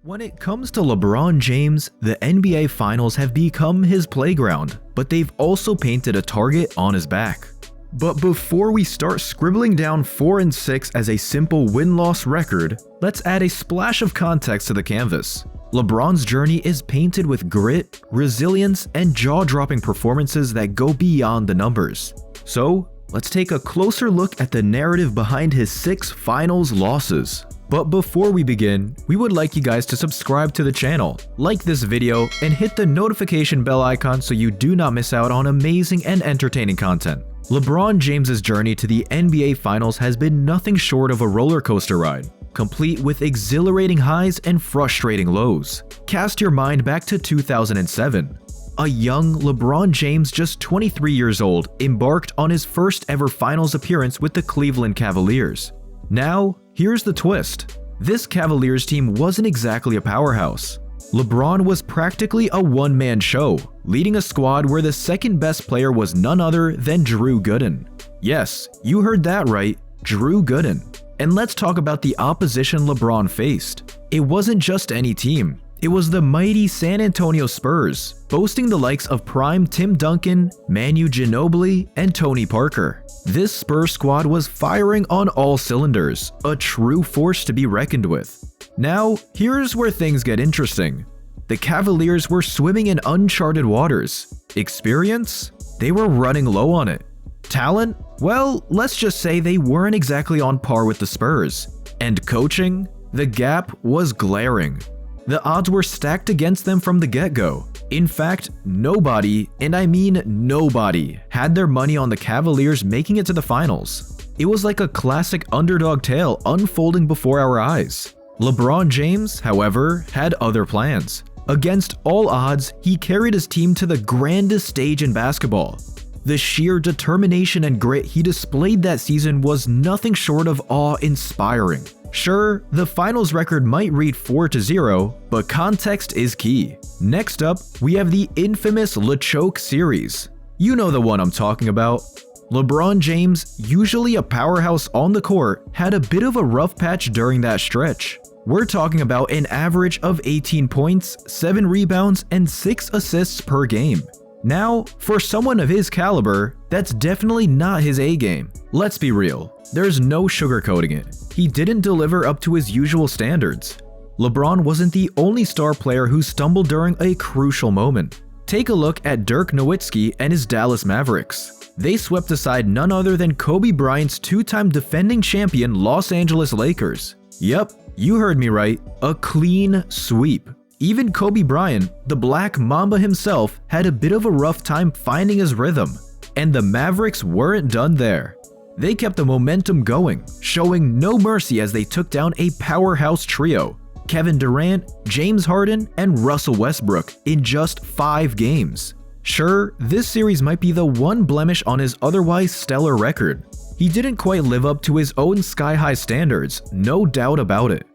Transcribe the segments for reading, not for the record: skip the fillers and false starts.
When it comes to LeBron James, the NBA Finals have become his playground, but they've also painted a target on his back. But before we start scribbling down 4-6 as a simple win-loss record, let's add a splash of context to the canvas. LeBron's journey is painted with grit, resilience, and jaw-dropping performances that go beyond the numbers. So, let's take a closer look at the narrative behind his 6 finals losses. But before we begin, we would like you guys to subscribe to the channel, like this video, and hit the notification bell icon so you do not miss out on amazing and entertaining content. LeBron James's journey to the NBA Finals has been nothing short of a roller coaster ride, complete with exhilarating highs and frustrating lows. Cast your mind back to 2007. A young LeBron James, just 23 years old, embarked on his first ever finals appearance with the Cleveland Cavaliers. Now, here's the twist. This Cavaliers team wasn't exactly a powerhouse. LeBron was practically a one-man show, leading a squad where the second best player was none other than Drew Gooden. Yes, you heard that right, Drew Gooden. And let's talk about the opposition LeBron faced. It wasn't just any team. It was the mighty San Antonio Spurs, boasting the likes of prime Tim Duncan, Manu Ginobili, and Tony Parker. This Spurs squad was firing on all cylinders, a true force to be reckoned with. Now, here's where things get interesting. The Cavaliers were swimming in uncharted waters. Experience? They were running low on it. Talent? Well, let's just say they weren't exactly on par with the Spurs. And coaching? The gap was glaring. The odds were stacked against them from the get-go. In fact, nobody, and I mean nobody, had their money on the Cavaliers making it to the finals. It was like a classic underdog tale unfolding before our eyes. LeBron James, however, had other plans. Against all odds, he carried his team to the grandest stage in basketball. The sheer determination and grit he displayed that season was nothing short of awe-inspiring. Sure, the finals record might read 4-0, but context is key. Next up, we have the infamous LeChoke series. You know the one I'm talking about. LeBron James, usually a powerhouse on the court, had a bit of a rough patch during that stretch. We're talking about an average of 18 points, 7 rebounds, and 6 assists per game. Now, for someone of his caliber, that's definitely not his A-game. Let's be real, there's no sugarcoating it. He didn't deliver up to his usual standards. LeBron wasn't the only star player who stumbled during a crucial moment. Take a look at Dirk Nowitzki and his Dallas Mavericks. They swept aside none other than Kobe Bryant's 2-time defending champion Los Angeles Lakers. Yep, you heard me right, a clean sweep. Even Kobe Bryant, the Black Mamba himself, had a bit of a rough time finding his rhythm. And the Mavericks weren't done there. They kept the momentum going, showing no mercy as they took down a powerhouse trio, Kevin Durant, James Harden, and Russell Westbrook, in just 5 games. Sure, this series might be the one blemish on his otherwise stellar record. He didn't quite live up to his own sky-high standards, no doubt about it.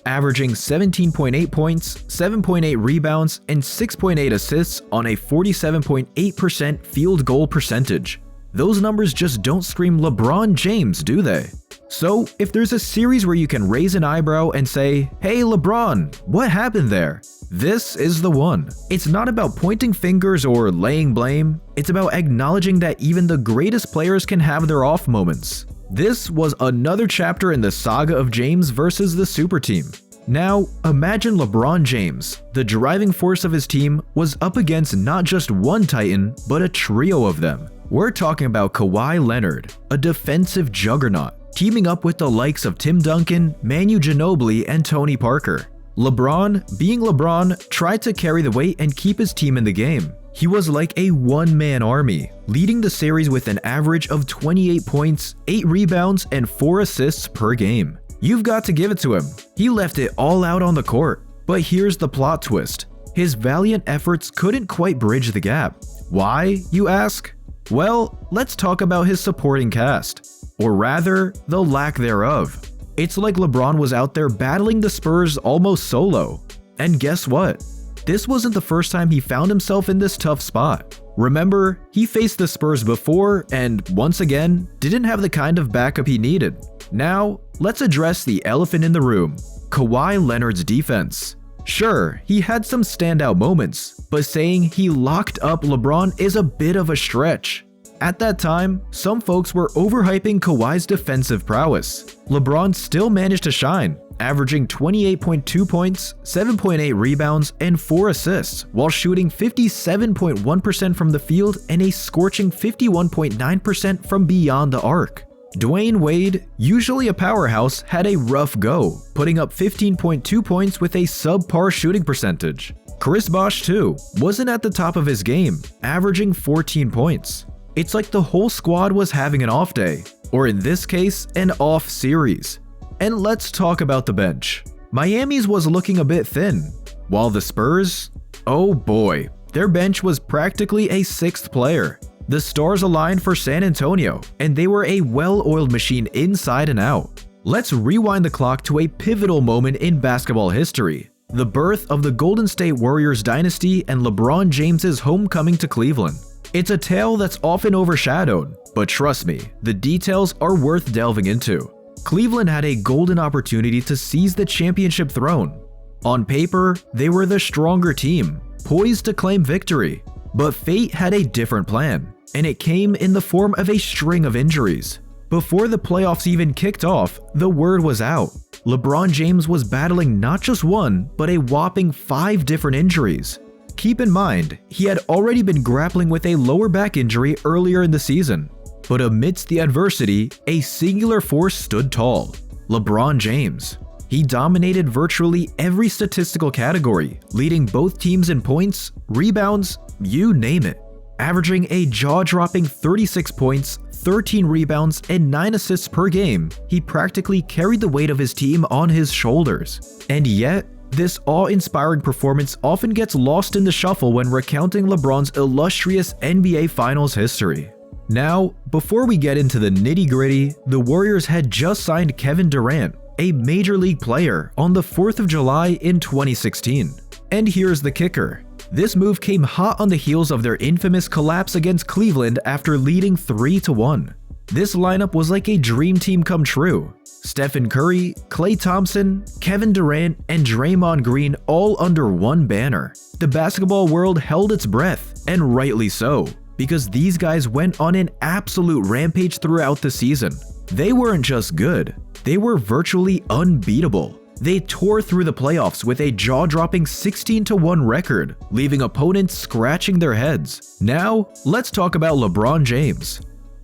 Averaging 17.8 points, 7.8 rebounds, and 6.8 assists on a 47.8% field goal percentage. Those numbers just don't scream LeBron James, do they? So, if there's a series where you can raise an eyebrow and say, "Hey LeBron, what happened there?" This is the one. It's not about pointing fingers or laying blame. It's about acknowledging that even the greatest players can have their off moments. This was another chapter in the saga of James versus the super team. Now, imagine LeBron James, the driving force of his team, was up against not just one Titan, but a trio of them. We're talking about Kawhi Leonard, a defensive juggernaut, teaming up with the likes of Tim Duncan, Manu Ginobili, and Tony Parker. LeBron, being LeBron, tried to carry the weight and keep his team in the game. He was like a one-man army, leading the series with an average of 28 points, 8 rebounds, and 4 assists per game. You've got to give it to him. He left it all out on the court. But here's the plot twist. His valiant efforts couldn't quite bridge the gap. Why, you ask? Well, let's talk about his supporting cast. Or rather, the lack thereof. It's like LeBron was out there battling the Spurs almost solo. And guess what? This wasn't the first time he found himself in this tough spot. Remember, he faced the Spurs before and, once again, didn't have the kind of backup he needed. Now, let's address the elephant in the room, Kawhi Leonard's defense. Sure, he had some standout moments, but saying he locked up LeBron is a bit of a stretch. At that time, some folks were overhyping Kawhi's defensive prowess. LeBron still managed to shine, averaging 28.2 points, 7.8 rebounds, and 4 assists, while shooting 57.1% from the field and a scorching 51.9% from beyond the arc. Dwayne Wade, usually a powerhouse, had a rough go, putting up 15.2 points with a subpar shooting percentage. Chris Bosh, too, wasn't at the top of his game, averaging 14 points. It's like the whole squad was having an off day, or in this case, an off series. And let's talk about the bench. Miami's was looking a bit thin, while the Spurs, oh boy, their bench was practically a sixth player. The stars aligned for San Antonio, and they were a well-oiled machine inside and out. Let's rewind the clock to a pivotal moment in basketball history, the birth of the Golden State Warriors dynasty and LeBron James's homecoming to Cleveland. It's a tale that's often overshadowed, but trust me, the details are worth delving into. Cleveland had a golden opportunity to seize the championship throne. On paper, they were the stronger team, poised to claim victory. But fate had a different plan, and it came in the form of a string of injuries. Before the playoffs even kicked off, the word was out. LeBron James was battling not just one, but a whopping 5 different injuries. Keep in mind, he had already been grappling with a lower back injury earlier in the season. But amidst the adversity, a singular force stood tall: LeBron James. He dominated virtually every statistical category, leading both teams in points, rebounds, you name it. Averaging a jaw-dropping 36 points, 13 rebounds, and 9 assists per game, he practically carried the weight of his team on his shoulders. And yet, this awe-inspiring performance often gets lost in the shuffle when recounting LeBron's illustrious NBA Finals history. Now, before we get into the nitty-gritty, the Warriors had just signed Kevin Durant, a major league player, on the 4th of July in 2016. And here's the kicker. This move came hot on the heels of their infamous collapse against Cleveland after leading 3-1. This lineup was like a dream team come true. Stephen Curry, Klay Thompson, Kevin Durant, and Draymond Green all under one banner. The basketball world held its breath, and rightly so, because these guys went on an absolute rampage throughout the season. They weren't just good, they were virtually unbeatable. They tore through the playoffs with a jaw-dropping 16-1 record, leaving opponents scratching their heads. Now, let's talk about LeBron James.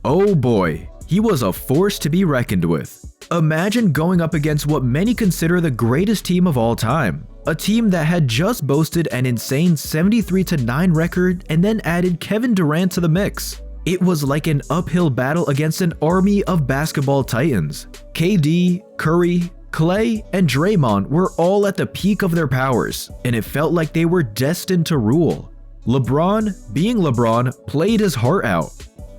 Oh boy, he was a force to be reckoned with. Imagine going up against what many consider the greatest team of all time, a team that had just boasted an insane 73-9 record and then added Kevin Durant to the mix. It was like an uphill battle against an army of basketball titans. KD, Curry, Klay, and Draymond were all at the peak of their powers, and it felt like they were destined to rule. LeBron, being LeBron, played his heart out.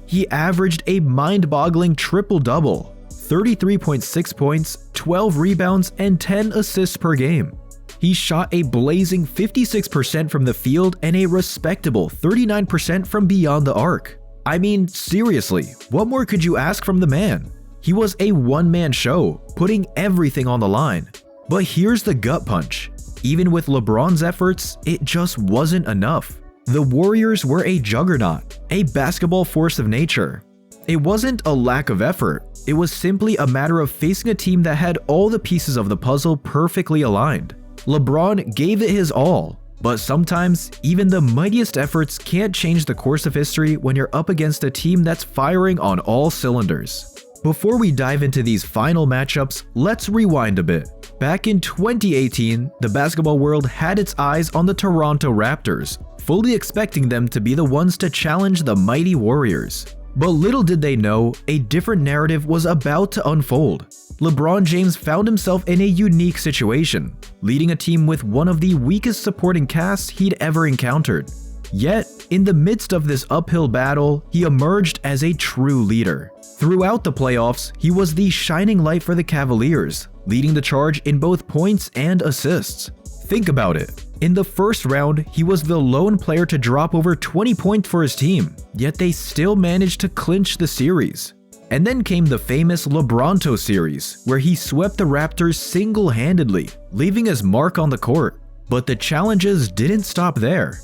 He averaged a mind-boggling triple-double, 33.6 points, 12 rebounds, and 10 assists per game. He shot a blazing 56% from the field and a respectable 39% from beyond the arc. I mean, seriously, what more could you ask from the man? He was a one-man show, putting everything on the line. But here's the gut punch. Even with LeBron's efforts, it just wasn't enough. The Warriors were a juggernaut, a basketball force of nature. It wasn't a lack of effort, it was simply a matter of facing a team that had all the pieces of the puzzle perfectly aligned. LeBron gave it his all, but sometimes even the mightiest efforts can't change the course of history when you're up against a team that's firing on all cylinders. Before we dive into these final matchups, let's rewind a bit. Back in 2018, the basketball world had its eyes on the Toronto Raptors, fully expecting them to be the ones to challenge the mighty Warriors. But little did they know, a different narrative was about to unfold. LeBron James found himself in a unique situation, leading a team with one of the weakest supporting casts he'd ever encountered. Yet, in the midst of this uphill battle, he emerged as a true leader. Throughout the playoffs, he was the shining light for the Cavaliers, leading the charge in both points and assists. Think about it. In the first round, he was the lone player to drop over 20 points for his team, yet they still managed to clinch the series. And then came the famous LeBronto series, where he swept the Raptors single-handedly, leaving his mark on the court. But the challenges didn't stop there.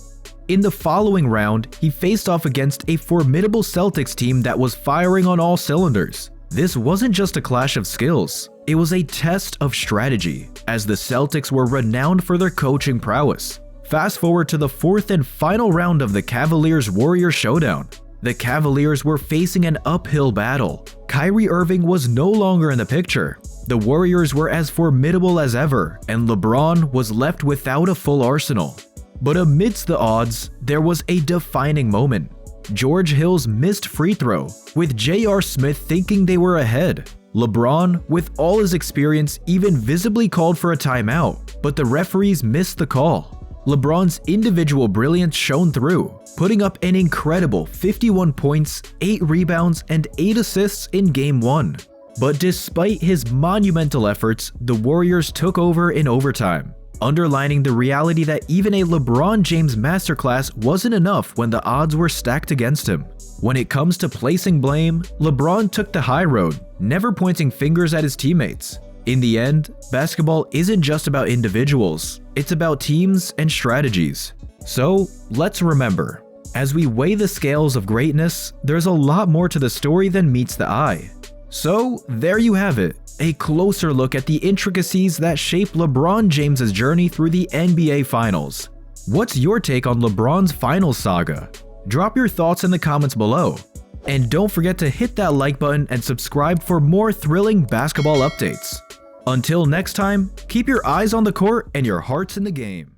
In the following round, he faced off against a formidable Celtics team that was firing on all cylinders. This wasn't just a clash of skills, it was a test of strategy, as the Celtics were renowned for their coaching prowess. Fast forward to the fourth and final round of the Cavaliers-Warriors showdown. The Cavaliers were facing an uphill battle. Kyrie Irving was no longer in the picture. The Warriors were as formidable as ever, and LeBron was left without a full arsenal. But amidst the odds, there was a defining moment. George Hill's missed free throw, with J.R. Smith thinking they were ahead. LeBron, with all his experience, even visibly called for a timeout, but the referees missed the call. LeBron's individual brilliance shone through, putting up an incredible 51 points, 8 rebounds, and 8 assists in Game 1. But despite his monumental efforts, the Warriors took over in overtime, underlining the reality that even a LeBron James masterclass wasn't enough when the odds were stacked against him. When it comes to placing blame, LeBron took the high road, never pointing fingers at his teammates. In the end, basketball isn't just about individuals, it's about teams and strategies. So, let's remember, as we weigh the scales of greatness, there's a lot more to the story than meets the eye. So, there you have it, a closer look at the intricacies that shape LeBron James's journey through the NBA Finals. What's your take on LeBron's Finals saga? Drop your thoughts in the comments below. And don't forget to hit that like button and subscribe for more thrilling basketball updates. Until next time, keep your eyes on the court and your hearts in the game.